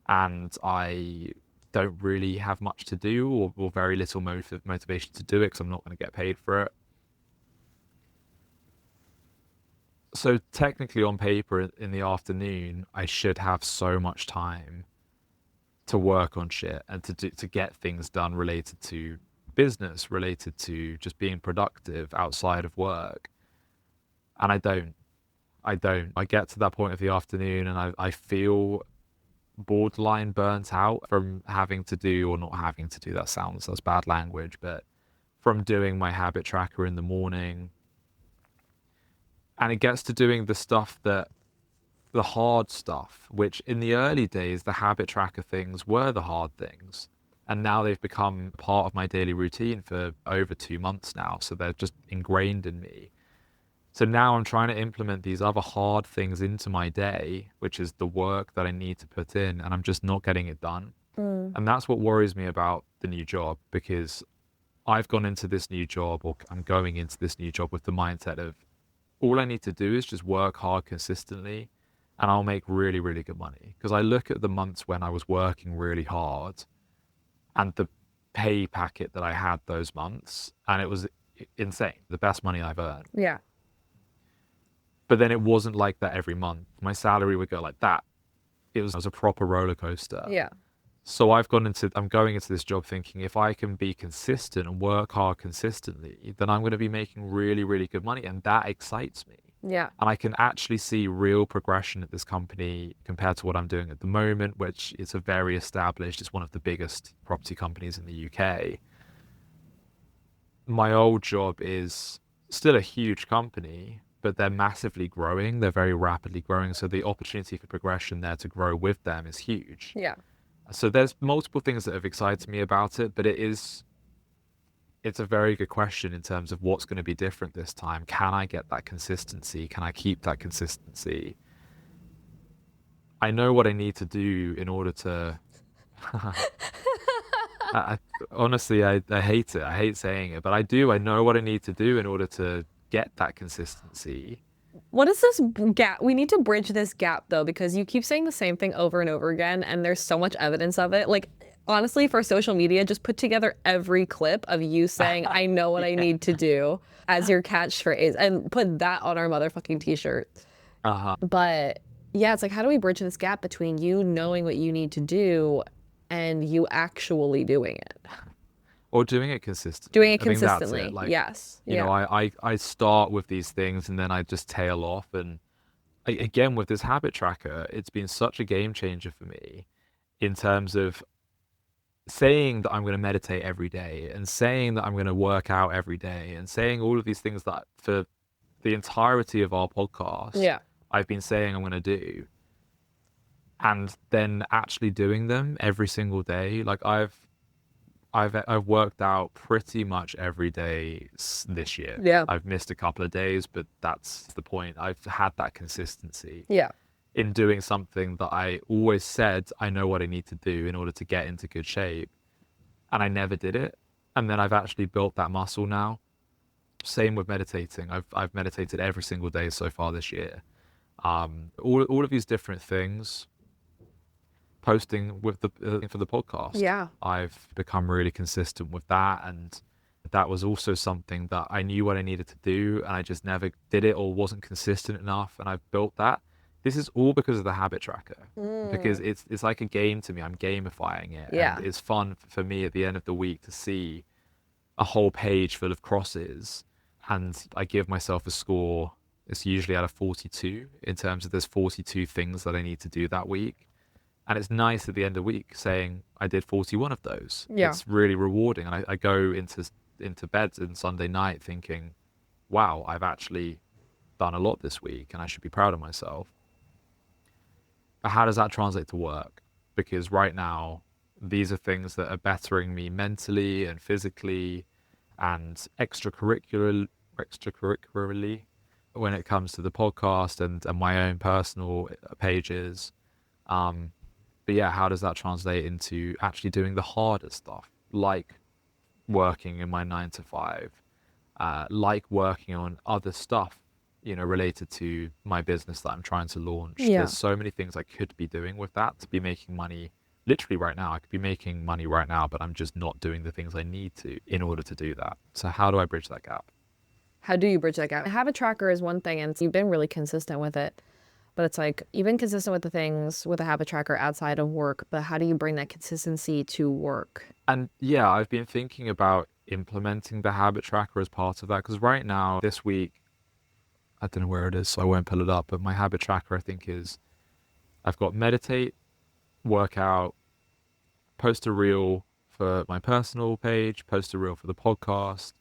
and I don't really have much to do or very little motivation to do it because I'm not going to get paid for it. So technically on paper in the afternoon, I should have so much time to work on shit and to get things done related to business, related to just being productive outside of work. And I don't. I get to that point of the afternoon and I feel borderline burnt out from having to do or not having to do. That's bad language, but from doing my habit tracker in the morning. And it gets to doing the hard stuff, which in the early days, the habit tracker things were the hard things. And now they've become part of my daily routine for over 2 months now. So they're just ingrained in me. So now I'm trying to implement these other hard things into my day, which is the work that I need to put in, and I'm just not getting it done. And that's what worries me about the new job, because I've gone into this new job, or I'm going into this new job with the mindset of all I need to do is just work hard consistently and I'll make really, really good money. Because I look at the months when I was working really hard and the pay packet that I had those months, and it was insane. The best money I've earned. Yeah. But then it wasn't like that every month. My salary would go like that. It was a proper roller coaster. Yeah. So I'm going into this job thinking if I can be consistent and work hard consistently, then I'm going to be making really, really good money. And that excites me. Yeah. And I can actually see real progression at this company compared to what I'm doing at the moment, which is a very established, it's one of the biggest property companies in the UK. My old job is still a huge company, but they're massively growing. They're very rapidly growing. So the opportunity for progression there to grow with them is huge. Yeah. So there's multiple things that have excited me about it, but it's a very good question in terms of what's going to be different this time. Can I get that consistency? Can I keep that consistency? I know what I need to do in order to... honestly, I hate it. I hate saying it, but I do. I know what I need to do in order to get that consistency. What is this gap? We need to bridge this gap though, because you keep saying the same thing over and over again, and there's so much evidence of it. Like, honestly, for social media, just put together every clip of you saying, I know what I need to do as your catchphrase and put that on our motherfucking t-shirt. But yeah, it's like, how do we bridge this gap between you knowing what you need to do and you actually doing it? Or doing it consistently. Doing it I think that's consistently. it. Like, yes. you know, I start with these things and then I just tail off. And again, with this habit tracker, it's been such a game changer for me in terms of saying that I'm going to meditate every day and saying that I'm going to work out every day and saying all of these things that for the entirety of our podcast, I've been saying I'm going to do. And then actually doing them every single day. Like I've worked out pretty much every day this year. Yeah. I've missed a couple of days, but that's the point. I've had that consistency. Yeah. In doing something that I always said I know what I need to do in order to get into good shape. And I never did it. And then I've actually built that muscle now. Same with meditating. I've meditated every single day so far this year. All of these different things. Posting with for the podcast. Yeah. I've become really consistent with that, and that was also something that I knew what I needed to do and I just never did it or wasn't consistent enough, and I've built that. This is all because of the habit tracker. Because it's like a game to me. I'm gamifying it. Yeah. And it's fun for me at the end of the week to see a whole page full of crosses, and I give myself a score. It's usually out of 42 in terms of there's 42 things that I need to do that week. And it's nice at the end of the week saying I did 41 of those. Yeah. It's really rewarding. And I go into bed on Sunday night thinking, wow, I've actually done a lot this week and I should be proud of myself. But how does that translate to work? Because right now, these are things that are bettering me mentally and physically and extracurricularly when it comes to the podcast and my own personal pages. But yeah, how does that translate into actually doing the harder stuff, like working in my 9 to 5, like working on other stuff related to my business that I'm trying to launch. Yeah. There's so many things I could be doing with that to be making money literally right now. I could be making money right now, but I'm just not doing the things I need to in order to do that. So how do I bridge that gap? How do you bridge that gap? A habit tracker is one thing, and you've been really consistent with it. But it's like, you've been consistent with the things with a habit tracker outside of work, but how do you bring that consistency to work? And yeah, I've been thinking about implementing the habit tracker as part of that because right now, this week, I don't know where it is, so I won't pull it up, but my habit tracker, I think, is I've got meditate, workout, post a reel for my personal page, post a reel for the podcast,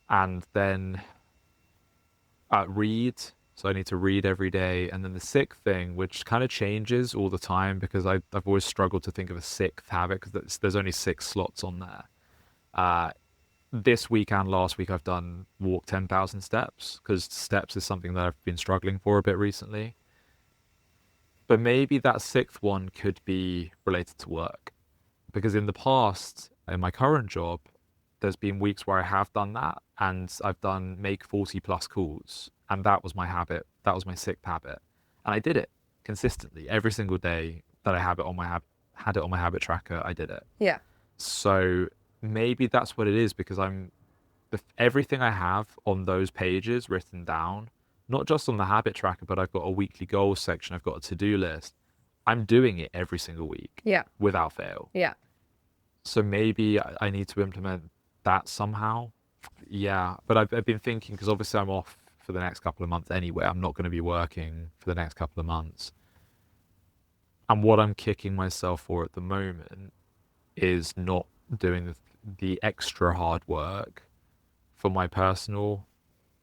and then read. So I need to read every day. And then the sixth thing, which kind of changes all the time because I've always struggled to think of a sixth habit because there's only 6 slots on there. This week and last week, I've done walk 10,000 steps because steps is something that I've been struggling for a bit recently. But maybe that sixth one could be related to work because in the past, in my current job, there's been weeks where I have done that and I've done make 40 plus calls. And that was my habit. That was my sixth habit. And I did it consistently every single day that I have it on my had it on my habit tracker. I did it. Yeah. So maybe that's what it is because everything I have on those pages written down, not just on the habit tracker, but I've got a weekly goals section. I've got a to-do list. I'm doing it every single week. Yeah. Without fail. Yeah. So maybe I need to implement that somehow. Yeah. But I've been thinking because obviously I'm off for the next couple of months anyway. I'm not going to be working for the next couple of months. And what I'm kicking myself for at the moment is not doing the extra hard work for my personal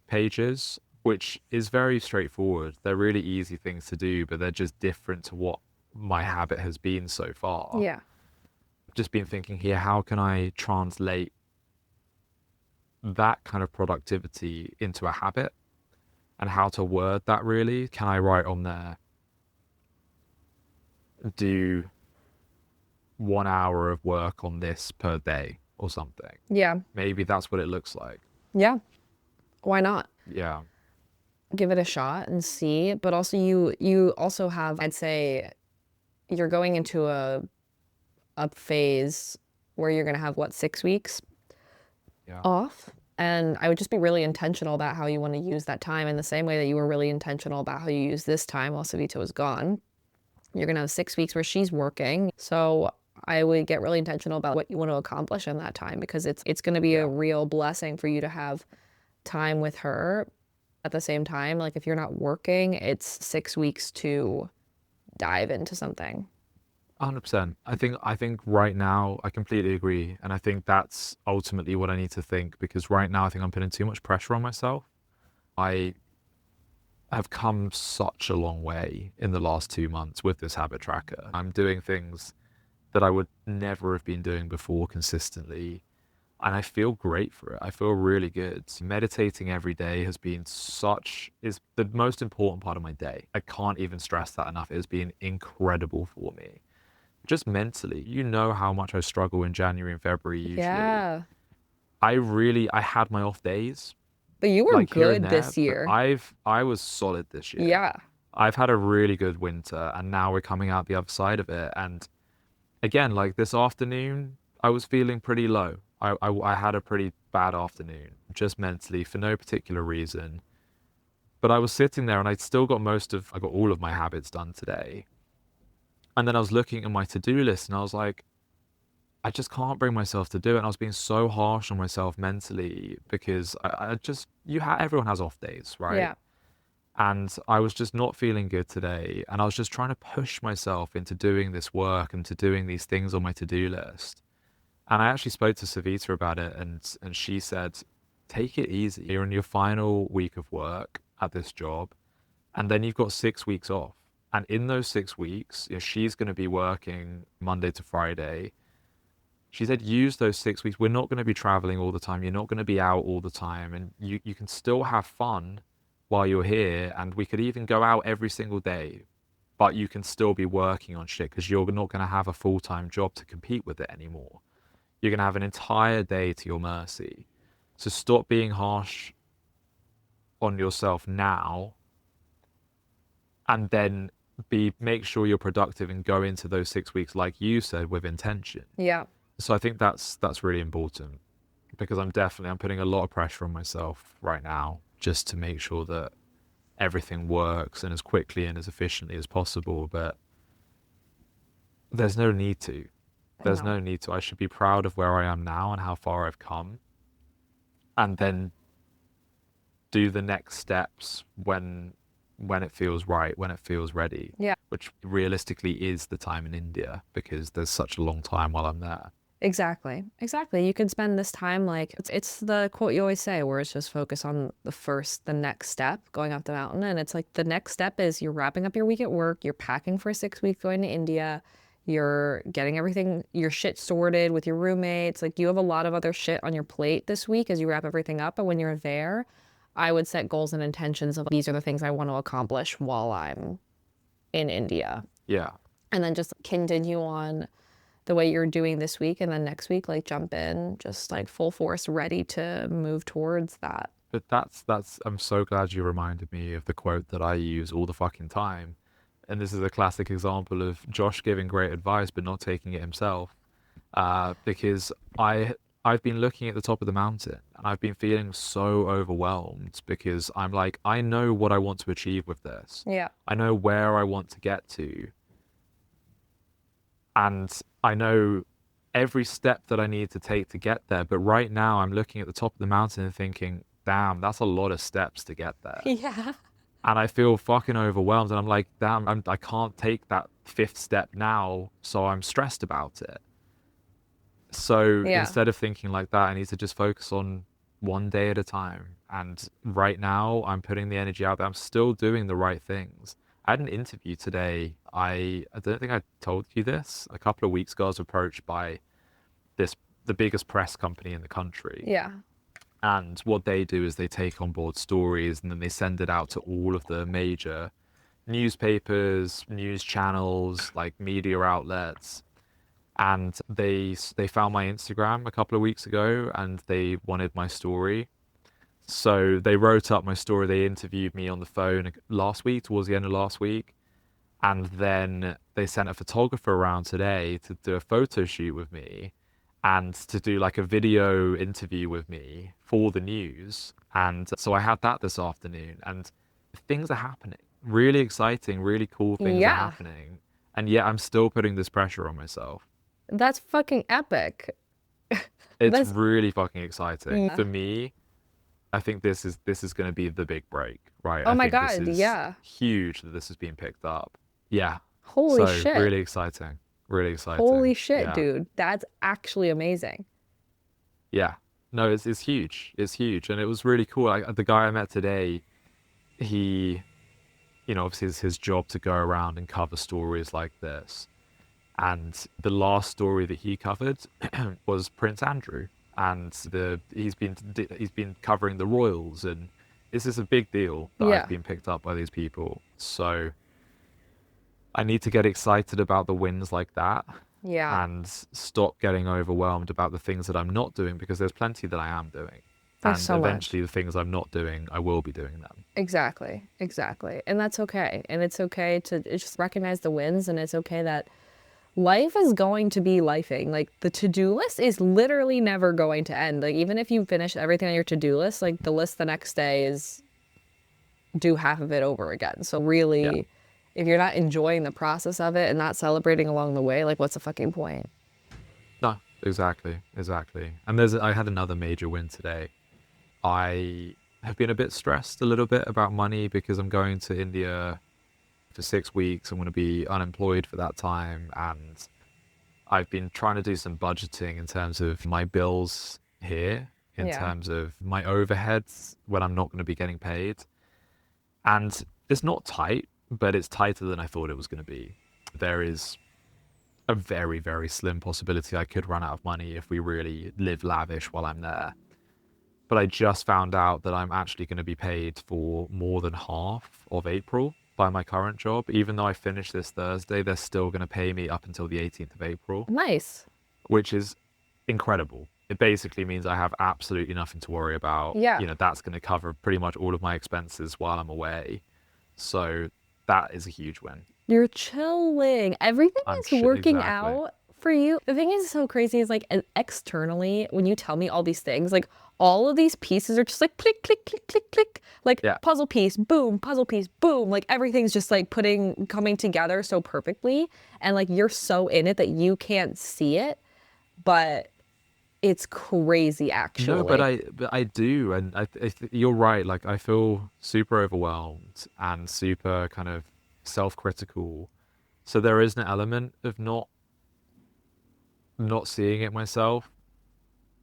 pages, which is very straightforward. They're really easy things to do, but they're just different to what my habit has been so far. Yeah. I've just been thinking here, how can I translate that kind of productivity into a habit and how to word that really? Can I write on there, do 1 hour of work on this per day or something? Yeah. Maybe that's what it looks like. Yeah. Why not? Yeah. Give it a shot and see. But also you also have, I'd say, you're going into a phase where you're gonna have 6 weeks off. And I would just be really intentional about how you want to use that time in the same way that you were really intentional about how you use this time while Savita was gone. You're gonna have 6 weeks where she's working. So I would get really intentional about what you want to accomplish in that time because it's gonna be a real blessing for you to have time with her at the same time. Like if you're not working, it's 6 weeks to dive into something. 100%. I think right now I completely agree, and I think that's ultimately what I need to think because right now I think I'm putting too much pressure on myself. I have come such a long way in the last 2 months with this habit tracker. I'm doing things that I would never have been doing before consistently, and I feel great for it. I feel really good. Meditating every day is the most important part of my day. I can't even stress that enough. It has been incredible for me. Just mentally, you know how much I struggle in January and February usually. Yeah. I had my off days. But you were Like here good and there, this year. I was solid this year. Yeah. I've had a really good winter and now we're coming out the other side of it. And again, like this afternoon, I was feeling pretty low. I had a pretty bad afternoon, just mentally for no particular reason. But I was sitting there and I got all of my habits done today. And then I was looking at my to-do list and I was like, I just can't bring myself to do it. And I was being so harsh on myself mentally because everyone has off days, right? Yeah. And I was just not feeling good today. And I was just trying to push myself into doing this work and to doing these things on my to-do list. And I actually spoke to Savita about it and she said, take it easy. You're in your final week of work at this job and then you've got 6 weeks off. And in those 6 weeks, she's going to be working Monday to Friday. She said, use those 6 weeks. We're not going to be traveling all the time. You're not going to be out all the time. And you can still have fun while you're here. And we could even go out every single day. But you can still be working on shit because you're not going to have a full-time job to compete with it anymore. You're going to have an entire day to your mercy. So stop being harsh on yourself now, and then make sure you're productive and go into those 6 weeks, like you said, with intention. Yeah. So I think that's really important, because I'm putting a lot of pressure on myself right now just to make sure that everything works and as quickly and as efficiently as possible. But there's no need to. There's No. no need to. I should be proud of where I am now and how far I've come, and then do the next steps when it feels right, when it feels ready. Yeah. Which realistically is the time in India, because there's such a long time while I'm there. Exactly. Exactly. You can spend this time like it's the quote you always say, where it's just focus on the next step going up the mountain. And it's like the next step is you're wrapping up your week at work, you're packing for 6 weeks going to India, you're getting everything, your shit sorted with your roommates. Like you have a lot of other shit on your plate this week as you wrap everything up. But when you're there, I would set goals and intentions of these are the things I want to accomplish while I'm in India. Yeah. And then just continue on the way you're doing this week, and then next week, like jump in, just like full force, ready to move towards that. But that's I'm so glad you reminded me of the quote that I use all the fucking time. And this is a classic example of Josh giving great advice but not taking it himself. Because I've been looking at the top of the mountain and I've been feeling so overwhelmed, because I'm like, I know what I want to achieve with this. Yeah. I know where I want to get to. And I know every step that I need to take to get there. But right now I'm looking at the top of the mountain and thinking, damn, that's a lot of steps to get there. Yeah. And I feel fucking overwhelmed. And I'm like, damn, I can't take that 5th step now. So I'm stressed about it. So Yeah. instead of thinking like that, I need to just focus on one day at a time. And right now I'm putting the energy out there. I'm still doing the right things. I had an interview today. I don't think I told you this. A couple of weeks ago, I was approached by the biggest press company in the country. Yeah. And what they do is they take on board stories and then they send it out to all of the major newspapers, news channels, like media outlets. And they found my Instagram a couple of weeks ago and they wanted my story. So they wrote up my story. They interviewed me on the phone last week, towards the end of last week. And then they sent a photographer around today to do a photo shoot with me and to do like a video interview with me for the news. And so I had that this afternoon, and things are happening. Really exciting, really cool things are happening. And yet I'm still putting this pressure on myself. That's fucking epic. It's really fucking exciting. Yeah. For me, I think this is going to be the big break, right? Oh I my think God, this is yeah. huge that this is being picked up. Yeah. Holy So shit. really exciting. Really exciting. Holy shit, Yeah. dude. That's actually amazing. Yeah. No, it's huge. It's huge. And it was really cool. The guy I met today, he, obviously it's his job to go around and cover stories like this. And the last story that he covered was Prince Andrew. And he's been covering the royals, and this is a big deal that Yeah. I've been picked up by these people. So I need to get excited about the wins like that. Yeah. And stop getting overwhelmed about the things that I'm not doing, because there's plenty that I am doing. There's And so much. eventually the things I'm not doing, I will be doing them. Exactly. And that's okay. And it's okay to just recognize the wins, and it's okay that life is going to be lifing. Like the to-do list is literally never going to end. Like even if you finish everything on your to-do list, like the list the next day is do half of it over again. So really, Yeah. if you're not enjoying the process of it and not celebrating along the way, like what's the fucking point? No, exactly. And I had another major win today. I have been a bit stressed a little bit about money because I'm going to India for 6 weeks. I'm going to be unemployed for that time. And I've been trying to do some budgeting in terms of my bills here, in Yeah. terms of my overheads when I'm not going to be getting paid. And it's not tight, but it's tighter than I thought it was going to be. There is a very, very slim possibility I could run out of money if we really live lavish while I'm there. But I just found out that I'm actually going to be paid for more than half of April by my current job. Even though I finish this Thursday, they're still going to pay me up until the 18th of April, Nice. which is incredible. it basically means I have absolutely nothing to worry about. Yeah. You know, that's going to cover pretty much all of my expenses while I'm away. So that is a huge win. You're chilling. Everything is working exactly. out for you. The thing is so crazy is like, and externally, when you tell me all these things, like all of these pieces are just like click, click, click, click, click. Like puzzle piece, boom, like everything's just like coming together so perfectly. And like you're so in it that you can't see it, but it's crazy actually. No, but I do, and you're right. Like I feel super overwhelmed and super kind of self-critical. So there is an element of not seeing it myself.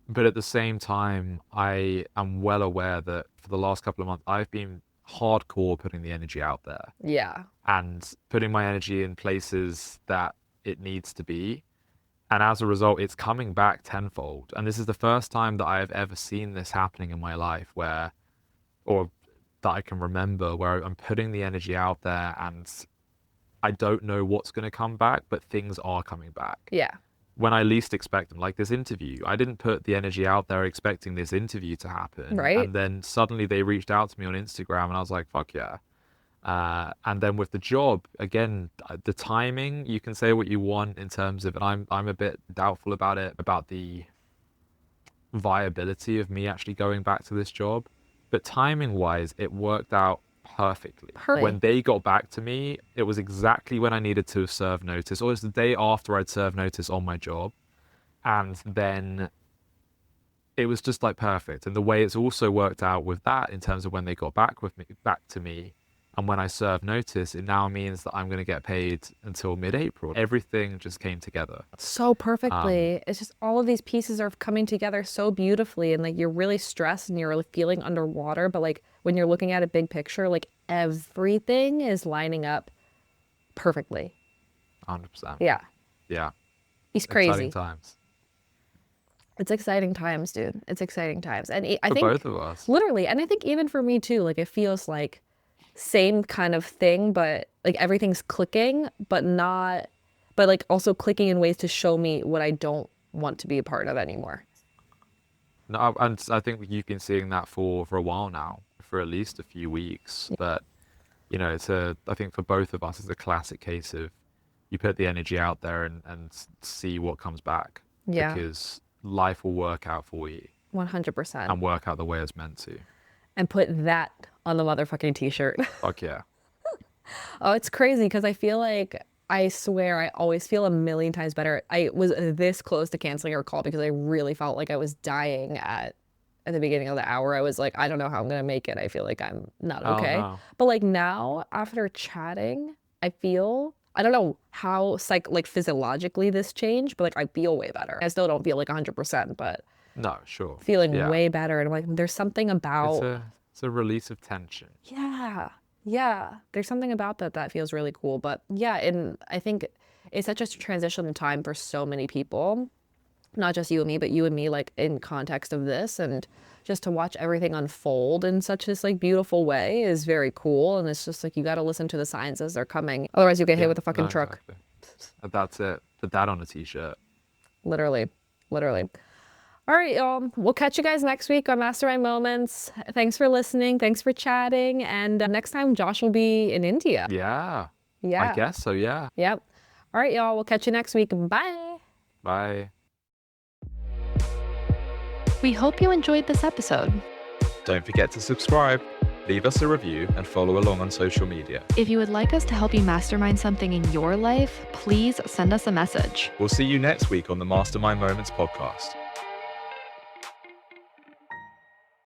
But at the same time, I am well aware that for the last couple of months, I've been hardcore putting the energy out there. Yeah. And putting my energy in places that it needs to be. And as a result, it's coming back tenfold. And this is the first time that I have ever seen this happening in my life or that I can remember, where I'm putting the energy out there and I don't know what's going to come back, but things are coming back. Yeah. When I least expect them, like this interview. I didn't put the energy out there expecting this interview to happen. Right. And then suddenly they reached out to me on Instagram and I was like, fuck yeah. And then with the job, again, the timing, you can say what you want in terms of, and I'm a bit doubtful about it, about the viability of me actually going back to this job. But timing wise, it worked out perfectly. When they got back to me, it was exactly when I needed to serve notice, or it was the day after I'd served notice on my job. And then it was just like perfect. And the way it's also worked out with that in terms of when they got back to me, and when I serve notice, it now means that I'm going to get paid until mid-April. Everything just came together so perfectly. It's just all of these pieces are coming together so beautifully, and like you're really stressed and you're feeling underwater, but like when you're looking at a big picture, like everything is lining up perfectly. 100%. Yeah. Yeah. It's crazy. Exciting times. It's exciting times, dude. It's exciting times. And I for think both of us. Literally. And I think even for me too, like it feels like same kind of thing, but like everything's clicking, but like also clicking in ways to show me what I don't want to be a part of anymore. No, and I think you've been seeing that for a while now, for at least a few weeks. Yeah. But you know, I think for both of us, it's a classic case of you put the energy out there and see what comes back. Yeah. Because life will work out for you. 100%. And work out the way it's meant to. And put that on the motherfucking t-shirt. Fuck yeah. Oh, it's crazy because I feel like, I swear I always feel a million times better. I was this close to canceling our call because I really felt like I was dying at the beginning of the hour. I was like, I don't know how I'm going to make it. I feel like I'm not okay. Oh, no. But like now, after chatting, I feel, I don't know how physiologically this changed, but like I feel way better. I still don't feel like 100%, but no, sure. Feeling way better. And I'm like, there's something about... It's a release of tension. Yeah. Yeah. There's something about that feels really cool. But yeah, and I think it's such a transition time for so many people. Not just you and me, but you and me, like in context of this, and just to watch everything unfold in such this like beautiful way is very cool. And it's just like, you got to listen to the signs as they're coming. Otherwise you get hit with a fucking truck. Exactly. That's it. Put that on a t-shirt. Literally. All right, y'all. We'll catch you guys next week on Mastermind Moments. Thanks for listening. Thanks for chatting. And next time, Josh will be in India. Yeah. Yeah. I guess so, yeah. Yep. All right, y'all. We'll catch you next week. Bye. Bye. We hope you enjoyed this episode. Don't forget to subscribe, leave us a review, and follow along on social media. If you would like us to help you mastermind something in your life, please send us a message. We'll see you next week on the Mastermind Moments podcast.